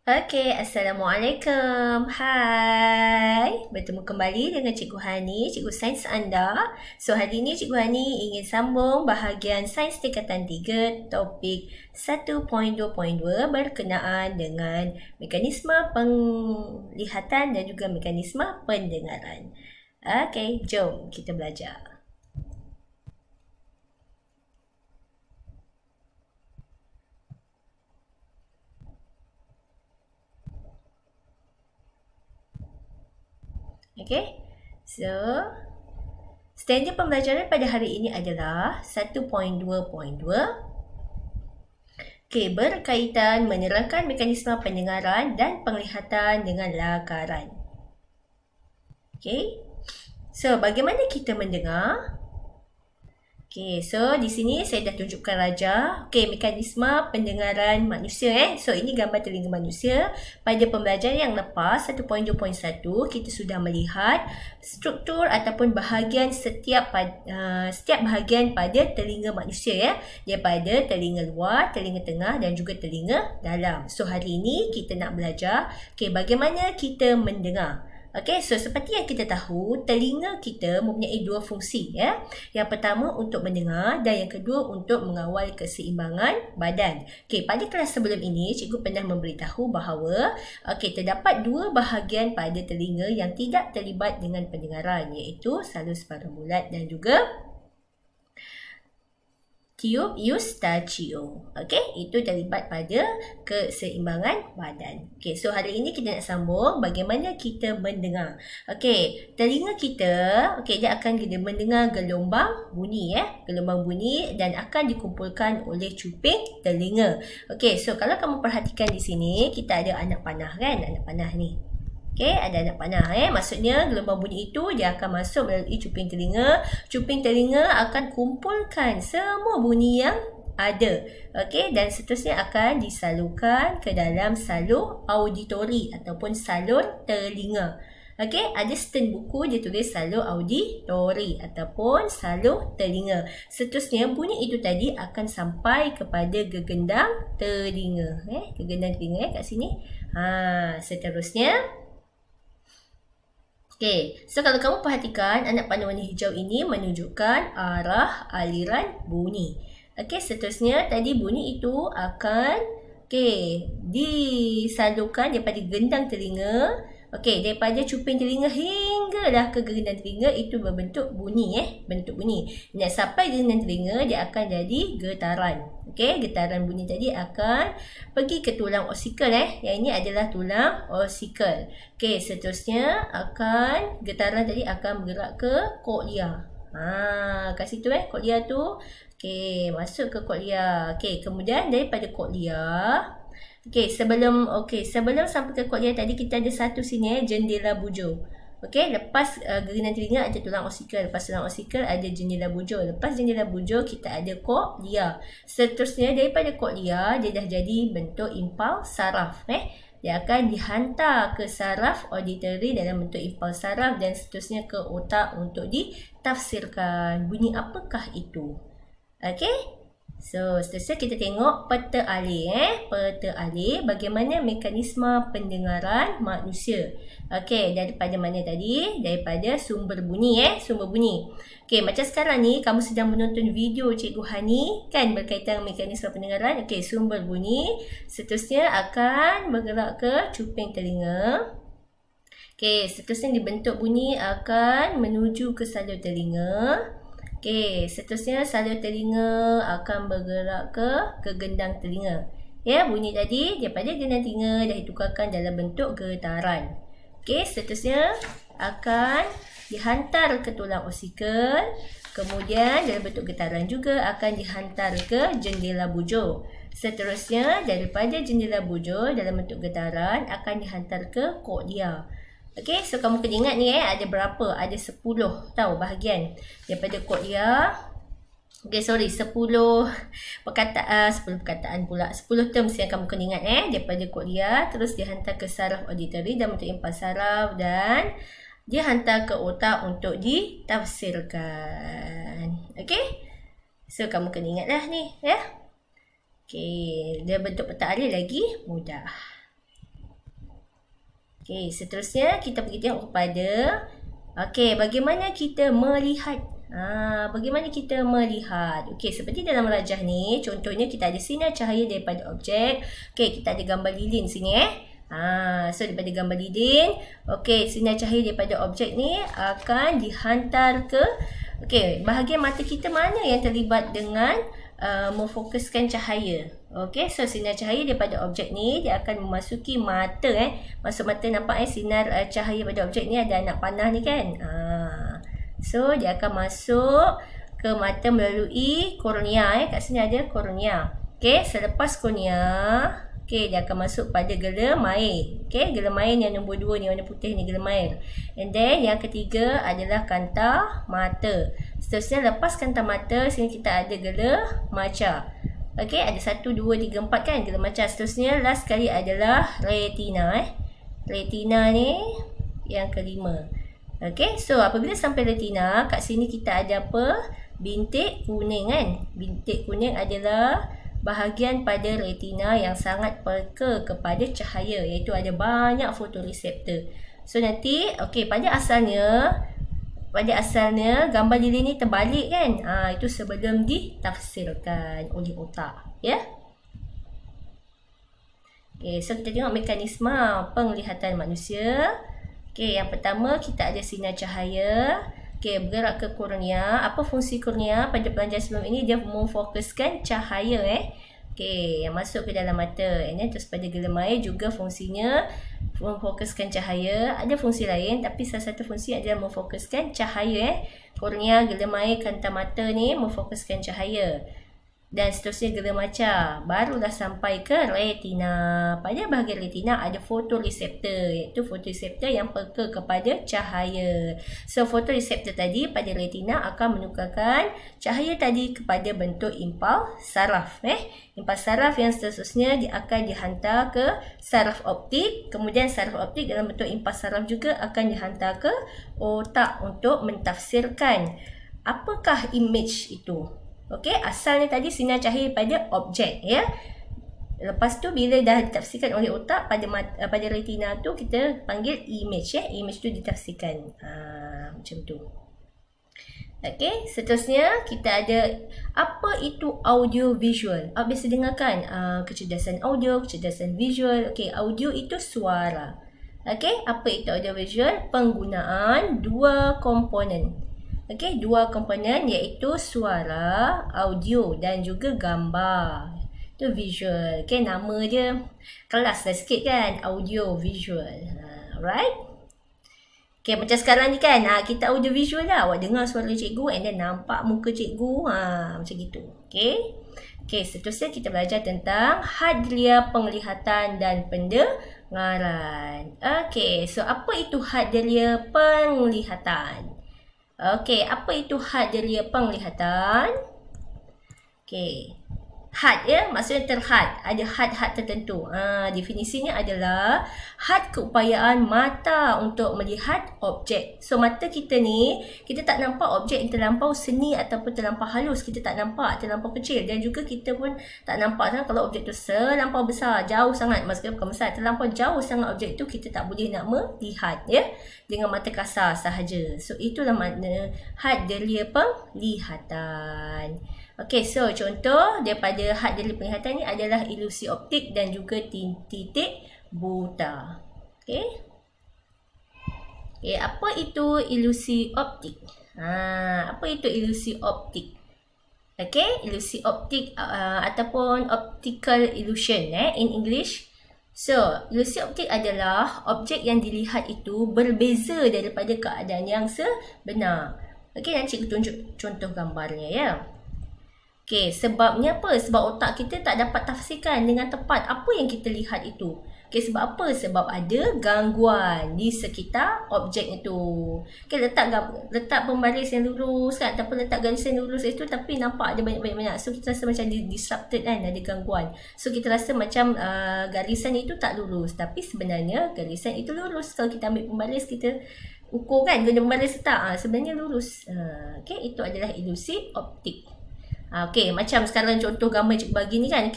Okey, Assalamualaikum. Hai, bertemu kembali dengan Cikgu Hani, Cikgu Sains anda. So, hari ini Cikgu Hani ingin sambung bahagian Sains Tingkatan 3, topik 1.2.2 berkenaan dengan mekanisme penglihatan dan juga mekanisme pendengaran. Okey, jom kita belajar. Okay, so standard pembelajaran pada hari ini adalah 1.2.2. Okay, berkaitan menerangkan mekanisme pendengaran dan penglihatan dengan lakaran. Okay, so bagaimana kita mendengar? Okay, so di sini saya dah tunjukkan raja. Okay, mekanisme pendengaran manusia. So, ini gambar telinga manusia. Pada pembelajaran yang lepas, 1.2.1, kita sudah melihat struktur ataupun bahagian setiap bahagian pada telinga manusia. Daripada telinga luar, telinga tengah dan juga telinga dalam. So, hari ini kita nak belajar bagaimana kita mendengar. Okey, so seperti yang kita tahu, telinga kita mempunyai dua fungsi ya. Yang pertama untuk mendengar dan yang kedua untuk mengawal keseimbangan badan. Okey, pada kelas sebelum ini cikgu pernah memberitahu bahawa terdapat dua bahagian pada telinga yang tidak terlibat dengan pendengaran, iaitu salus paramulat dan juga tiub Eustachium. Okey, itu terlibat pada keseimbangan badan. Okey, so hari ini kita nak sambung bagaimana kita mendengar. Okey, telinga kita, dia akan mendengar gelombang bunyi gelombang bunyi dan akan dikumpulkan oleh cuping telinga. Okey, so kalau kamu perhatikan di sini, kita ada anak panah kan? Anak panah ni. Okey, ada anak panah maksudnya gelombang bunyi itu dia akan masuk melalui cuping telinga. Cuping telinga akan kumpulkan semua bunyi yang ada. Okey, dan seterusnya akan disalurkan ke dalam salur auditori ataupun salur telinga. Okey, ada stand buku dia tulis salur auditori ataupun salur telinga. Seterusnya bunyi itu tadi akan sampai kepada gegendang telinga. Gegendang telinga kat sini. Seterusnya okey, so kalau kamu perhatikan anak panah warna hijau ini menunjukkan arah aliran bunyi. Okey, seterusnya tadi bunyi itu akan disalurkan daripada gendang telinga. Okey, daripada cuping telinga hinggalah ke gendang telinga, itu berbentuk bunyi bentuk bunyi. Nak sampai gendang telinga dia akan jadi getaran. Okey, getaran bunyi tadi akan pergi ke tulang osikal Yang ini adalah tulang osikal. Okey, seterusnya getaran tadi akan bergerak ke koklia. Kat situ koklia tu. Okey, masuk ke koklia. Okey, kemudian daripada koklia, sebelum sampai ke koklia tadi kita ada satu sini jendela bujur. Okey, lepas gerindang telinga ada tulang osikal. Lepas tulang osikal ada jendela bujur. Lepas jendela bujur kita ada koklia. Seterusnya daripada koklia dia dah jadi bentuk impuls saraf. Dia akan dihantar ke saraf auditory dalam bentuk impuls saraf dan seterusnya ke otak untuk ditafsirkan. Bunyi apakah itu? Okey. So, seterusnya kita tengok peta alih Peta alih bagaimana mekanisme pendengaran manusia. Okey, daripada mana tadi? Daripada sumber bunyi sumber bunyi. Okey, macam sekarang ni kamu sedang menonton video Cikgu Hani kan berkaitan mekanisme pendengaran. Okey, sumber bunyi seterusnya akan bergerak ke cuping telinga. Okey, seterusnya dibentuk bunyi akan menuju ke salur telinga. Okey, seterusnya salur telinga akan bergerak ke gendang telinga. Bunyi tadi daripada gendang telinga dah ditukarkan dalam bentuk getaran. Okey, seterusnya akan dihantar ke tulang osikal. Kemudian dalam bentuk getaran juga akan dihantar ke jendela bujur. Seterusnya daripada jendela bujur dalam bentuk getaran akan dihantar ke koklia. Okey, so kamu kena ingat ni ada berapa? Ada 10 bahagian daripada koklia. Okey, 10 perkataan, 10 perkataan pula. 10 terms yang kamu kena ingat daripada koklia, terus dihantar ke saraf auditory dalam bentuk impuls saraf dan dihantar ke otak untuk ditafsirkan. Okey? So kamu kena ingatlah ni Okey, dia bentuk peta alih lagi mudah. Okey, seterusnya kita pergi tengok kepada bagaimana kita melihat. Bagaimana kita melihat. Okey, seperti dalam rajah ni, contohnya kita ada sinar cahaya daripada objek. Okey, kita ada gambar lilin sini so daripada gambar lilin, okey, sinar cahaya daripada objek ni akan dihantar ke bahagian mata kita mana yang terlibat dengan memfokuskan cahaya. Okey, so sinar cahaya daripada objek ni dia akan memasuki mata masuk mata, nampak sinar cahaya pada objek ni ada anak panah ni kan. So dia akan masuk ke mata melalui kornea kat sini ada kornea. Okey, selepas kornea dia akan masuk pada gelemair. Gelemair yang nombor 2 ni, warna putih ni gelemair. And then yang ketiga adalah kanta mata. Seterusnya lepas kanta mata, sini kita ada gelemaca. Okey, ada 1, 2, 3, 4 kan gelemaca. Seterusnya last sekali adalah retina. Retina ni yang kelima. Okey, so apabila sampai retina, kat sini kita ada apa? Bintik kuning kan. Bintik kuning adalah bahagian pada retina yang sangat peka kepada cahaya, iaitu ada banyak fotoreseptor. So nanti, pada asalnya gambar lilin ni terbalik kan. Itu sebelum ditafsirkan oleh otak, ya. So kita tengok mekanisme penglihatan manusia. Yang pertama kita ada sinar cahaya. Bergerak ke kornea. Apa fungsi kornea? Pada pelajaran sebelum ini dia memfokuskan cahaya yang masuk ke dalam mata. And then terus pada gelemair juga fungsinya memfokuskan cahaya. Ada fungsi lain tapi salah satu fungsi adalah memfokuskan cahaya. Kornea, gelemair, kanta mata ni memfokuskan cahaya. Dan seterusnya gelemaca, barulah sampai ke retina. Pada bahagian retina ada fotoreseptor, iaitu fotoreseptor yang peka kepada cahaya. So fotoreseptor tadi pada retina akan menukarkan cahaya tadi kepada bentuk impuls saraf. Impuls saraf yang seterusnya dia akan dihantar ke saraf optik. Kemudian saraf optik dalam bentuk impuls saraf juga akan dihantar ke otak untuk mentafsirkan apakah image itu. Asalnya tadi sinar cahaya pada objek, ya. Lepas tu bila dah ditafsirkan oleh otak pada retina tu kita panggil image, Image tu ditafsirkan. Macam tu. Seterusnya kita ada apa itu audio visual. Biasa dengarkan kecerdasan audio, kecerdasan visual. Audio itu suara. Apa itu audio visual? Penggunaan dua komponen. Dua komponen iaitu suara, audio dan juga gambar. Itu visual. Nama dia kelas dah sikit kan, audio visual. Alright. Macam sekarang ni kan, kita audio visual lah. Awak dengar suara cikgu and then nampak muka cikgu. Macam gitu. Seterusnya kita belajar tentang hadlia penglihatan dan pendengaran. So apa itu hadlia penglihatan? Apa itu hadlia penglihatan? Had maksudnya terhad. Ada had-had tertentu. Definisinya adalah had keupayaan mata untuk melihat objek. So mata kita ni, kita tak nampak objek yang terlampau seni ataupun terlampau halus. Kita tak nampak terlampau kecil. Dan juga kita pun tak nampak kalau objek tu terlampau besar, jauh sangat. Maksudnya bukan besar, terlampau jauh sangat objek tu kita tak boleh nak melihat, ya, dengan mata kasar sahaja. So itulah makna hadlia penglihatan. So contoh daripada hadlia penglihatan ni adalah ilusi optik dan juga titik buta. Apa itu ilusi optik? Apa itu ilusi optik? Ilusi optik ataupun optical illusion in English. So, ilusi optik adalah objek yang dilihat itu berbeza daripada keadaan yang sebenar. Nanti cikgu tunjuk contoh gambarnya, ya. Sebabnya apa? Sebab otak kita tak dapat tafsirkan dengan tepat apa yang kita lihat itu. Sebab apa? Sebab ada gangguan di sekitar objek itu. Letak pembaris yang lurus kan, ataupun letak garis yang lurus itu tapi nampak ada banyak-banyak. So kita rasa macam disrupted kan, ada gangguan. So kita rasa macam garisan itu tak lurus, tapi sebenarnya garisan itu lurus. Kalau kita ambil pembaris, kita ukur kan, guna pembaris letak, sebenarnya lurus. Itu adalah ilusi optik. Macam sekarang contoh gambar cikgu bagi ni kan.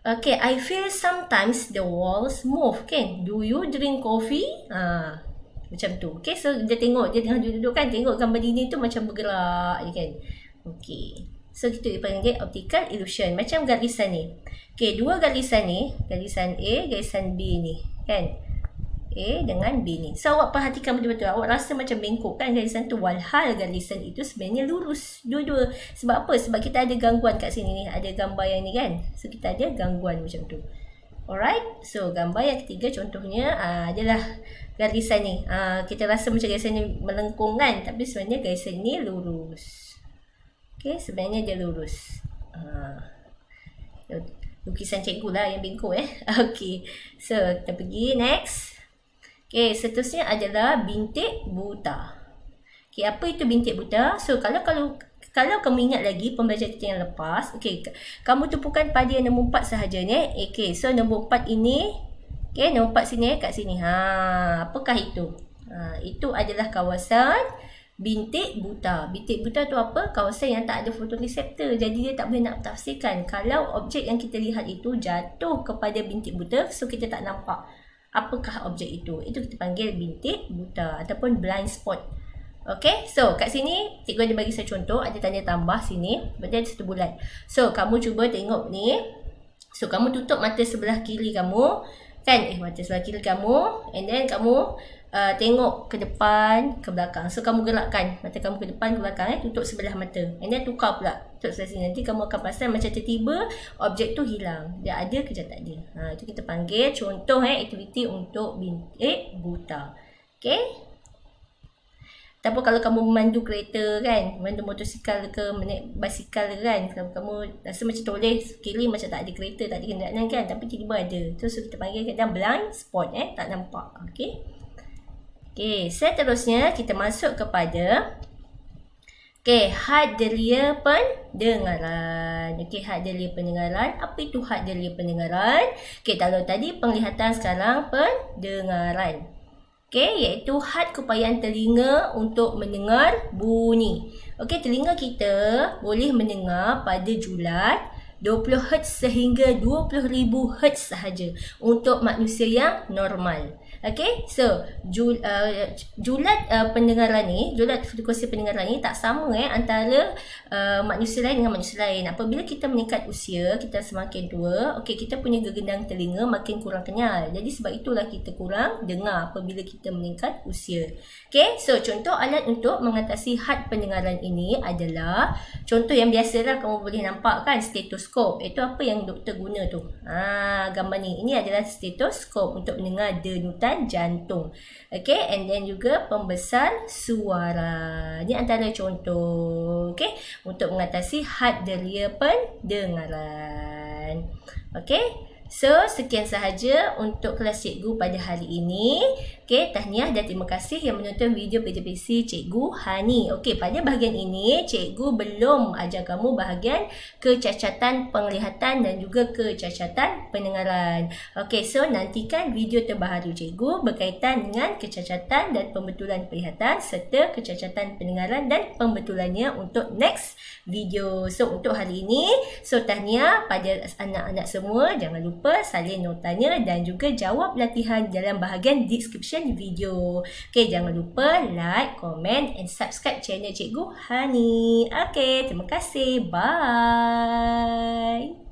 Okay, I feel sometimes the walls move, kan? Do you drink coffee? Macam tu. Okay, so dia tengok, dia tengah duduk kan, tengok gambar dinding tu macam bergerak je kan. Okay, so kita panggil optical illusion. Macam garisan ni. Okay, dua garisan ni, garisan A, garisan B ni, kan? A dengan B ni. So awak perhatikan betul-betul. Awak rasa macam bengkok kan garisan tu. Walhal garisan itu sebenarnya lurus. Dua-dua. Sebab apa? Sebab kita ada gangguan kat sini ni. Ada gambar yang ni kan. So kita ada gangguan macam tu. Alright. So gambar yang ketiga contohnya adalah garisan ni. Kita rasa macam garisan ni melengkung kan. Tapi sebenarnya garisan ni lurus. Okay. Sebenarnya dia lurus. Lukisan cikgu lah yang bengkok Okay. So kita pergi next. Okay, seterusnya adalah bintik buta. Okay, apa itu bintik buta? So, kalau kamu ingat lagi pembelajaran kita yang lepas, okay, kamu tumpukan pada yang nombor 4 sahaja ni. Okay, so nombor 4 ini, okay, nombor 4 sini kat sini. Apakah itu? Itu adalah kawasan bintik buta. Bintik buta tu apa? Kawasan yang tak ada fotoreseptor. Jadi dia tak boleh nak tafsirkan. Kalau objek yang kita lihat itu jatuh kepada bintik buta, so kita tak nampak apakah objek itu. Itu kita panggil bintik buta ataupun blind spot. Okay, so kat sini cikgu ada bagi saya contoh. Ada tanda tambah sini. Berarti ada satu bulat. So kamu cuba tengok ni. So kamu tutup mata sebelah kiri kamu. Kan? Mata sebelah kiri kamu. And then kamu tengok ke depan, ke belakang. So kamu gerakkan mata kamu ke depan, ke belakang. Tutup sebelah mata. And then tukar pula. Tutup sebelah sini. Nanti kamu akan perasan macam tiba-tiba objek tu hilang. Dia ada ke dia tak ada. Itu kita panggil contoh aktiviti untuk bintik buta. Okay. Ataupun kalau kamu memandu kereta kan, memandu motosikal ke, menaik basikal kan, kalau kamu rasa macam toleh kiri macam tak ada kereta, tak ada kenderaan kan, tapi tiba-tiba ada. So kita panggil kadang blind spot tak nampak. Okay. Okay, seterusnya kita masuk kepada had delia pendengaran. Okay, had delia pendengaran. Apa itu had delia pendengaran? Okay, kalau tadi penglihatan, sekarang pendengaran. Okay, iaitu had keupayaan telinga untuk mendengar bunyi. Okay, telinga kita boleh mendengar pada julat 20 Hz sehingga 20,000 Hz sahaja untuk manusia yang normal. Okay, so julat pendengaran ni, julat frekuensi pendengaran ni tak sama antara manusia lain dengan manusia lain. Apabila kita meningkat usia, kita semakin tua, okay, kita punya gegendang telinga makin kurang kenyal. Jadi sebab itulah kita kurang dengar apabila kita meningkat usia. Okay, so contoh alat untuk mengatasi had pendengaran ini adalah contoh yang biasalah kamu boleh nampak kan, stetoskop. Itu apa yang doktor guna tu. Gambar ni. Ini adalah stetoskop untuk mendengar denyutan jantung. Okay, and then juga pembesar suara. Ini antara contoh. Okay, untuk mengatasi had delia pendengaran. Okay. So, sekian sahaja untuk kelas cikgu pada hari ini. Okay, tahniah dan terima kasih yang menonton video PJPC Cikgu Hani. Okay, pada bahagian ini, cikgu belum ajar kamu bahagian kecacatan penglihatan dan juga kecacatan pendengaran. Okay, so nantikan video terbaru cikgu berkaitan dengan kecacatan dan pembetulan penglihatan serta kecacatan pendengaran dan pembetulannya untuk next video. So, untuk hari ini, so tahniah pada anak-anak semua. Jangan lupa salin notanya dan juga jawab latihan dalam bahagian description video. Okay, jangan lupa like, comment and subscribe channel Cikgu Hani. Okay, terima kasih. Bye.